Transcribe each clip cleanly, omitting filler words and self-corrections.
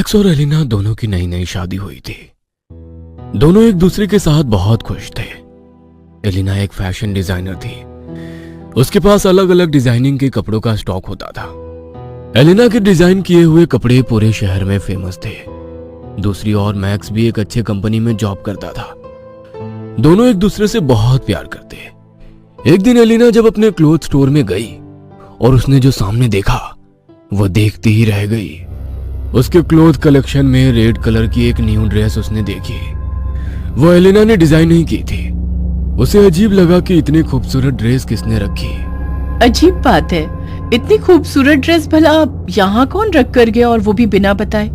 Max और Elina दोनों की नई नई शादी हुई थी। दोनों एक दूसरे के साथ बहुत खुश थे। एलिना एक फैशन डिजाइनर थी। उसके पास अलग अलग डिजाइनिंग के कपड़ों का स्टॉक होता था। एलिना के डिजाइन किए हुए कपड़े पूरे शहर में फेमस थे। दूसरी ओर मैक्स भी एक अच्छे कंपनी में जॉब करता था। दोनों एक दूसरे से बहुत प्यार करते। एक दिन एलिना जब अपने क्लोथ स्टोर में गई और उसने जो सामने देखा वह देखती ही रह गई। उसके क्लोथ कलेक्शन में रेड कलर की एक न्यू ड्रेस उसने देखी। वो एलिना ने डिजाइन नहीं की थी। उसे अजीब लगा कि इतनी खूबसूरत ड्रेस किसने रखी। अजीब बात है, इतनी खूबसूरत ड्रेस भला यहाँ कौन रख कर गया, और वो भी बिना बताए।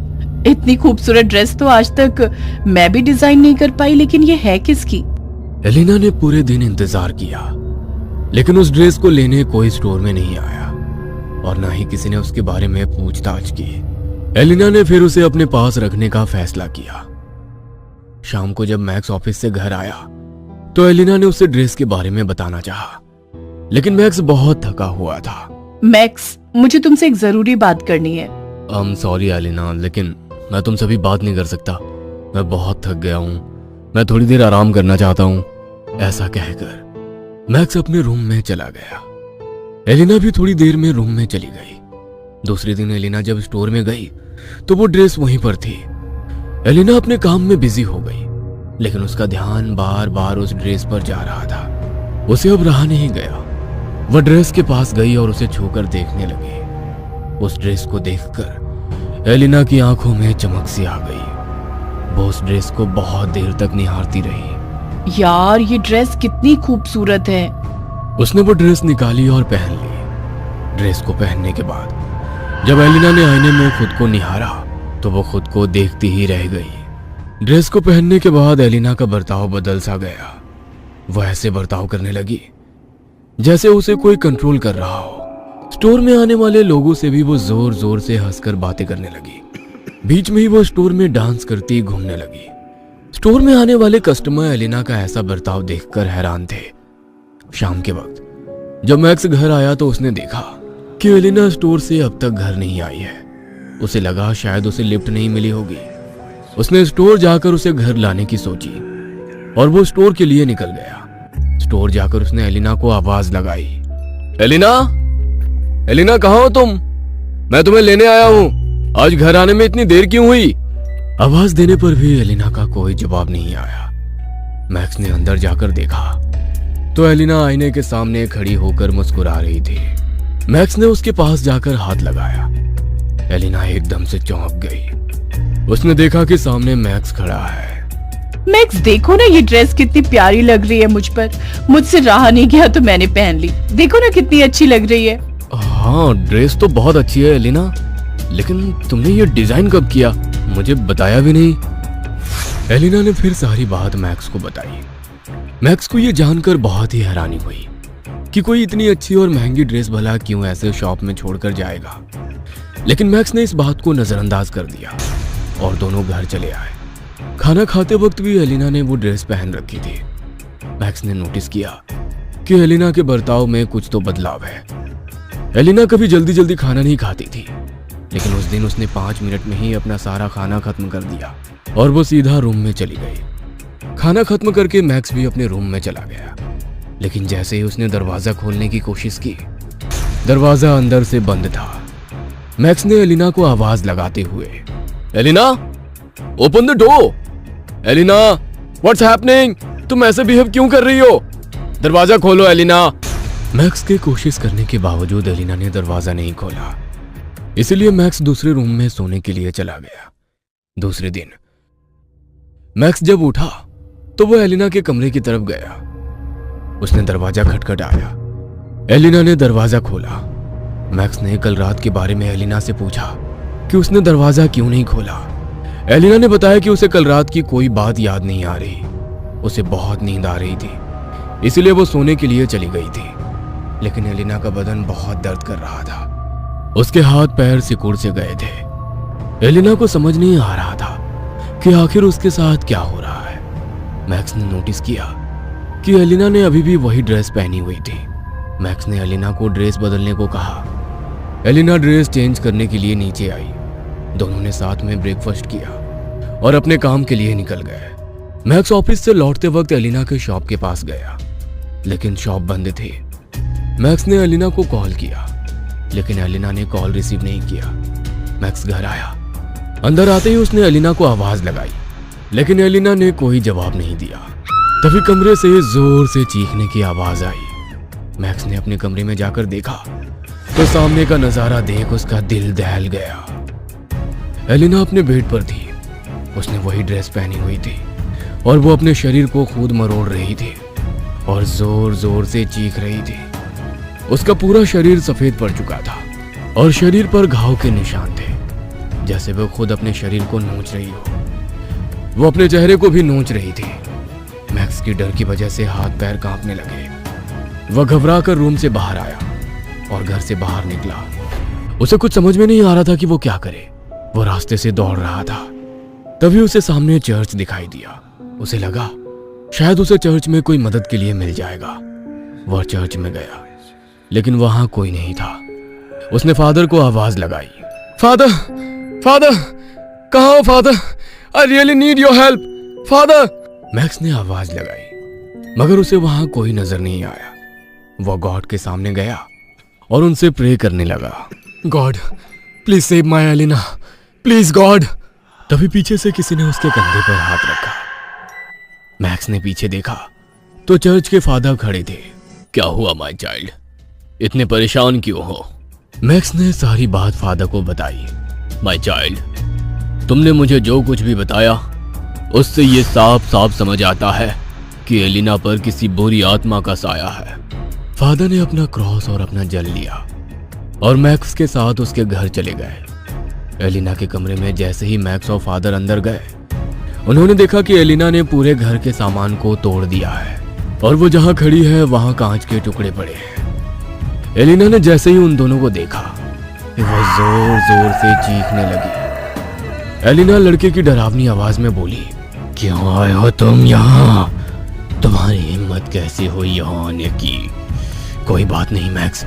इतनी खूबसूरत ड्रेस तो आज तक मैं भी डिजाइन नहीं कर पाई, लेकिन ये है किसकी? एलिना ने पूरे दिन इंतजार किया, लेकिन उस ड्रेस को लेने कोई स्टोर में नहीं आया और ना ही किसी ने उसके बारे में पूछताछ की। एलिना ने फिर उसे अपने पास रखने का फैसला किया। शाम को जब मैक्स ऑफिस से घर आया तो एलिना ने उसे ड्रेस के बारे में बताना चाहा, लेकिन मैक्स बहुत थका हुआ था। मैक्स, मुझे तुमसे एक जरूरी बात करनी है। सॉरी एलिना, लेकिन मैं तुमसे अभी बात नहीं कर सकता। मैं बहुत थक गया हूँ। मैं थोड़ी देर आराम करना चाहता हूँ। ऐसा कहकर मैक्स अपने रूम में चला गया। एलिना भी थोड़ी देर में रूम में चली गई। दूसरे दिन एलिना जब स्टोर में गई तो वो ड्रेस वहीं पर थी। एलिना अपने काम में बिजी हो गई, लेकिन उसका ध्यान बार बार उस ड्रेस पर जा रहा था। उसे अब रहा नहीं गया। वह ड्रेस के पास गई और उसे छूकर देखने लगी। उस ड्रेस को देखकर एलिना की आंखों में चमक सी आ गई। वो उस ड्रेस को बहुत देर तक निहारती रही। यार, ये ड्रेस कितनी खूबसूरत है। उसने वो ड्रेस निकाली और पहन ली। ड्रेस को पहनने के बाद जब एलिना ने आईने में खुद को निहारा तो वो खुद को देखती ही रह गई। ड्रेस को पहनने के बाद एलिना का बर्ताव बदल सा गया। वह ऐसे बर्ताव करने लगी जैसे उसे कोई कंट्रोल कर रहा हो। स्टोर में आने वाले लोगों से भी वो जोर जोर से हंसकर बातें करने लगी। बीच में ही वो स्टोर में डांस करती घूमने लगी। स्टोर में आने वाले कस्टमर एलिना का ऐसा बर्ताव देखकर हैरान थे। शाम के वक्त जब मैक्स घर आया तो उसने देखा कि एलिना स्टोर से अब तक घर नहीं आई है। उसे लगा शायद उसे लिफ्ट नहीं मिली होगी। उसने स्टोर जाकर उसे घर लाने की सोची और वो स्टोर के लिए निकल गया। स्टोर जाकर उसने एलिना को आवाज लगाई, एलिना, एलिना कहाँ हो तुम? मैं तुम्हें लेने आया हूँ। आज घर आने में इतनी देर क्यों हुई? आवाज देने पर भी एलिना का कोई जवाब नहीं आया। मैक्स ने अंदर जाकर देखा तो एलिना आईने के सामने खड़ी होकर मुस्कुरा रही थी। मैक्स ने उसके पास जाकर हाथ लगाया। एलिना एकदम से चौंक गई। उसने देखा कि सामने मैक्स खड़ा है। मैक्स, देखो ना, ये ड्रेस कितनी प्यारी लग रही है मुझ पर। मुझसे रहा नहीं गया तो मैंने पहन ली। देखो ना कितनी अच्छी लग रही है। हाँ, ड्रेस तो बहुत अच्छी है एलिना, लेकिन तुमने ये डिजाइन कब किया? मुझे बताया भी नहीं। एलिना ने फिर सारी बात मैक्स को बताई। मैक्स को ये जानकर बहुत ही हैरानी हुई कि कोई इतनी अच्छी और महंगी ड्रेस भला क्यों ऐसे शॉप में छोड़कर जाएगा। लेकिन मैक्स ने इस बात को नजरअंदाज कर दिया और दोनों घर चले आए। खाना खाते वक्त भी एलिना ने वो ड्रेस पहन रखी थी। मैक्स ने नोटिस किया कि एलिना के बर्ताव में कुछ तो बदलाव है। एलिना कभी जल्दी जल्दी खाना नहीं खाती थी, लेकिन उस दिन उसने 5 मिनट में ही अपना सारा खाना खत्म कर दिया और वो सीधा रूम में चली गई। खाना खत्म करके मैक्स भी अपने रूम में चला गया, लेकिन जैसे ही उसने दरवाजा खोलने की कोशिश की, दरवाजा अंदर से बंद था। मैक्स ने एलिना को आवाज लगाते हुए, Elina, open the door. Elina, what's happening? तुम ऐसे बिहेव क्यों कर रही हो? दरवाजा खोलो एलिना। मैक्स के कोशिश करने के बावजूद एलिना ने दरवाजा नहीं खोला, इसलिए मैक्स दूसरे रूम में सोने के लिए चला गया। दूसरे दिन मैक्स जब उठा तो वो एलिना के कमरे की तरफ गया। उसने दरवाजा खटखटाया। एलिना ने दरवाजा खोला। मैक्स ने कल रात के बारे में एलिना से पूछा कि उसने दरवाजा क्यों नहीं खोला। एलिना ने बताया कि उसे कल रात की कोई बात याद नहीं आ रही। उसे बहुत नींद आ रही थी, इसलिए वो सोने के लिए चली गई थी। लेकिन एलिना का बदन बहुत दर्द कर रहा था। उसके हाथ पैर सिकुड़ से गए थे। एलिना को समझ नहीं आ रहा था कि आखिर उसके साथ क्या हो रहा है। मैक्स ने नोटिस किया कि एलिना ने अभी भी वही ड्रेस पहनी हुई थी। मैक्स ने एलिना को ड्रेस बदलने को कहा। एलिना ड्रेस चेंज करने के लिए नीचे आई। दोनों ने साथ में ब्रेकफास्ट किया और अपने काम के लिए निकल गए। मैक्स ऑफिस से लौटते वक्त एलिना के शॉप के पास गया, लेकिन शॉप बंद थी। मैक्स ने एलिना को कॉल किया, लेकिन एलिना ने कॉल रिसीव नहीं किया। मैक्स घर आया। अंदर आते ही उसने एलिना को आवाज लगाई, लेकिन एलिना ने कोई जवाब नहीं दिया। तभी कमरे से जोर से चीखने की आवाज आई। मैक्स ने अपने कमरे में जाकर देखा तो सामने का नजारा देख उसका दिल दहल गया। एलिना अपने बेड पर थी। उसने वही ड्रेस पहनी हुई थी और वो अपने शरीर को खुद मरोड़ रही थी और जोर जोर से चीख रही थी। उसका पूरा शरीर सफेद पड़ चुका था और शरीर पर घाव के निशान थे, जैसे वो खुद अपने शरीर को नोच रही हो। वो अपने चेहरे को भी नोच रही थी। मैक्स की डर की वजह से हाथ पैर कांपने लगे। वह घबरा कर रूम से बाहर आया और घर से बाहर निकला। उसे कुछ समझ में नहीं आ रहा था कि वो क्या करे। वो रास्ते से दौड़ रहा था। तभी उसे सामने चर्च दिखाई दिया। उसे लगा शायद उसे चर्च में कोई मदद के लिए मिल जाएगा। वह चर्च में गया, लेकिन वहां कोई नहीं था। उसने फादर को आवाज लगाई, फादर, फादर, कहाँ हो father? I really need your help father. Max ने आवाज लगाई, मगर उसे वहां कोई नजर नहीं आया। वह गॉड के सामने गया और उनसे प्रे करने लगा, God please save my Elina, please God. तभी पीछे से किसी ने उसके कंधे पर हाथ रखा। मैक्स ने पीछे देखा तो चर्च के फादर खड़े थे। क्या हुआ माय चाइल्ड, इतने परेशान क्यों हो? मैक्स ने सारी बात फादर को बताई। माय चाइल्ड, तुमने मुझे जो कुछ भी बताया उससे ये साफ साफ समझ आता है कि एलिना पर किसी बुरी आत्मा का साया है। फादर ने अपना क्रॉस और अपना जल लिया और मैक्स के साथ उसके घर चले गए। एलिना के कमरे में जैसे ही मैक्स और फादर अंदर गए, उन्होंने देखा कि एलिना ने पूरे घर के सामान को तोड़ दिया है और वो जहां खड़ी है वहां कांच के टुकड़े पड़े हैं। एलिना ने जैसे ही उन दोनों को देखा, वो जोर जोर से चीखने लगी। एलिना लड़के की डरावनी आवाज में बोली, क्यों आए हो तुम यहाँ? तुम्हारी हिम्मत कैसे हुई यहाँ आने की? कोई बात नहीं मैक्स,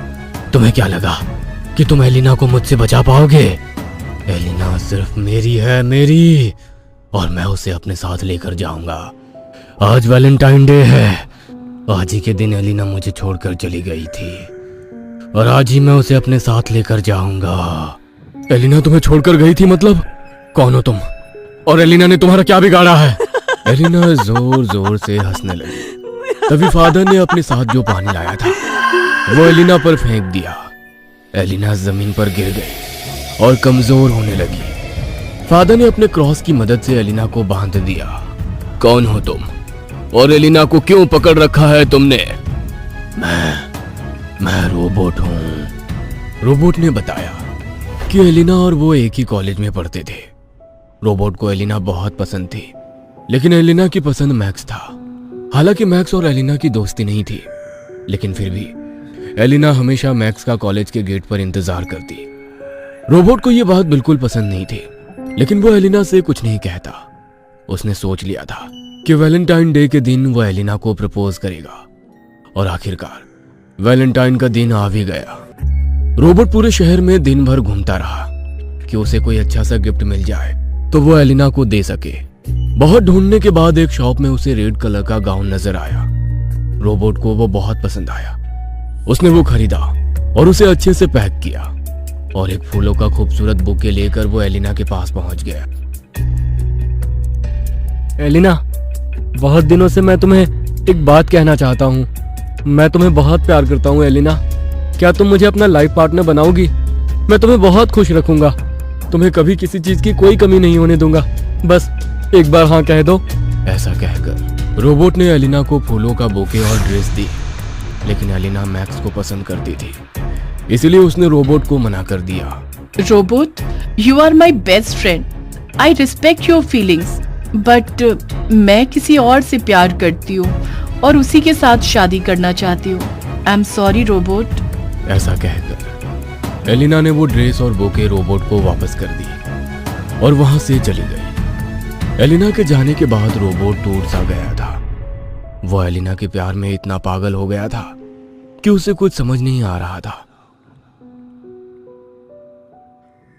तुम्हें क्या लगा कि तुम एलिना को मुझसे बचा पाओगे? एलिना सिर्फ मेरी है, मेरी, और मैं उसे अपने साथ लेकर जाऊंगा। आज वैलेंटाइन डे है। आज ही के दिन एलिना मुझे छोड़कर चली गई थी और आज ही मैं उसे अपने साथ लेकर जाऊंगा। एलिना तुम्हें छोड़कर गई थी मतलब? कौन हो तुम और एलिना ने तुम्हारा क्या बिगाड़ा है? एलिना जोर जोर से हंसने लगी। तभी फादर ने अपने साथ जो पानी लाया था वो एलिना पर फेंक दिया। एलिना जमीन पर गिर गई और कमजोर होने लगी। फादर ने अपने क्रॉस की मदद से एलिना को बांध दिया। कौन हो तुम और एलिना को क्यों पकड़ रखा है तुमने? मैं रोबोट हूं। रोबोट ने बताया कि एलिना और वो एक ही कॉलेज में पढ़ते थे। रोबोट को एलिना बहुत पसंद थी, लेकिन एलिना की पसंद मैक्स था। हालांकि मैक्स और एलिना की दोस्ती नहीं थी, लेकिन फिर भी एलिना हमेशा मैक्स का कॉलेज के गेट पर इंतजार करती। रोबोट को यह बात बिल्कुल पसंद नहीं थी, लेकिन वो एलिना से कुछ नहीं कहता। उसने सोच लिया था कि वैलेंटाइन डे के दिन वो एलिना को प्रपोज करेगा, और आखिरकार वैलेंटाइन का दिन आ भी गया। रोबोट पूरे शहर में दिन भर घूमता रहा कि उसे कोई अच्छा सा गिफ्ट मिल जाए तो वो एलिना को दे सके। बहुत ढूंढने के बाद एक शॉप में उसे रेड कलर का गाउन नजर आया। रोबोट को वो बहुत पसंद आया। उसने वो खरीदा और उसे अच्छे से पैक किया और एक फूलों का खूबसूरत बुके लेकर वो एलिना के पास पहुंच गया। एलिना, बहुत दिनों से मैं तुम्हें एक बात कहना चाहता हूँ। मैं तुम्हें बहुत प्यार करता हूँ एलिना। क्या तुम मुझे अपना लाइफ पार्टनर बनाओगी? मैं तुम्हें बहुत खुश रखूंगा। तुम्हें कभी किसी चीज की कोई कमी नहीं होने दूंगा। बस एक बार हाँ कह दो। ऐसा कहकर रोबोट ने एलिना को फूलों का बुके और ड्रेस दी, लेकिन एलिना मैक्स को पसंद करती थी, इसलिए उसने रोबोट को मना कर दिया। Robot, you are my best friend. I respect your feelings, but मैं किसी और से प्यार करती हूँ और उसी के साथ शादी करना चाहती हूँ। I am sorry robot. ऐसा कहकर एलिना ने वो ड्रेस और बुके रोबोट को वापस कर दी और वहां से चली गई। एलिना के जाने के बाद रोबोट टूट सा गया था। वो एलिना के प्यार में इतना पागल हो गया था कि उसे कुछ समझ नहीं आ रहा था।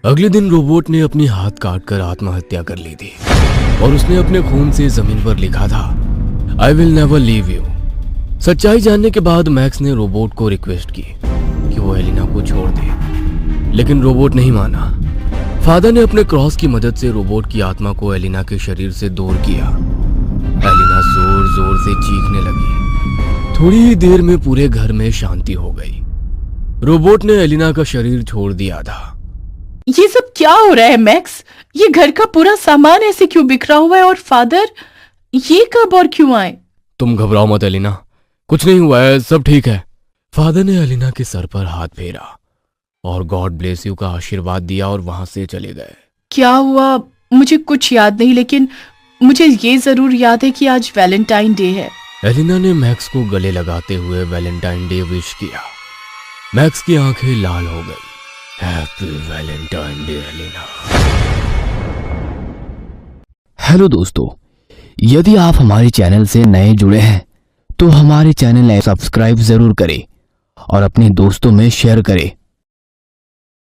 अगले दिन रोबोट ने अपनी हाथ काटकर आत्महत्या कर ली थी और उसने अपने खून से जमीन पर लिखा था, I will never leave you. सच्चाई जानने के बाद मैक्स ने रोबोट को रिक्वेस्ट की कि वो एलिना को छोड़ दे, लेकिन रोबोट नहीं माना। फादर ने अपने क्रॉस की मदद से रोबोट की आत्मा को एलिना के शरीर से दूर किया। एलिना जोर जोर से चीखने लगी। थोड़ी ही देर में पूरे घर में शांति हो गई। रोबोट ने एलिना का शरीर छोड़ दिया था। ये सब क्या हो रहा है मैक्स? ये घर का पूरा सामान ऐसे क्यों बिखरा हुआ है? और फादर ये कब और क्यों आए? तुम घबराओ मत एलिना, कुछ नहीं हुआ है, सब ठीक है। फादर ने एलिना के सर पर हाथ फेरा और गॉड ब्लेस यू का आशीर्वाद दिया और वहां से चले गए। क्या हुआ मुझे कुछ याद नहीं, लेकिन मुझे ये जरूर याद है कि आज वैलेंटाइन डे है। एलिना ने मैक्स को गले लगाते हुए वैलेंटाइन डे विश किया। मैक्स की आंखें लाल हो गई। Happy Valentine Day Elina. Hello दोस्तों, यदि आप हमारे चैनल से नए जुड़े हैं तो हमारे चैनल सब्सक्राइब जरूर करें और अपने दोस्तों में शेयर करें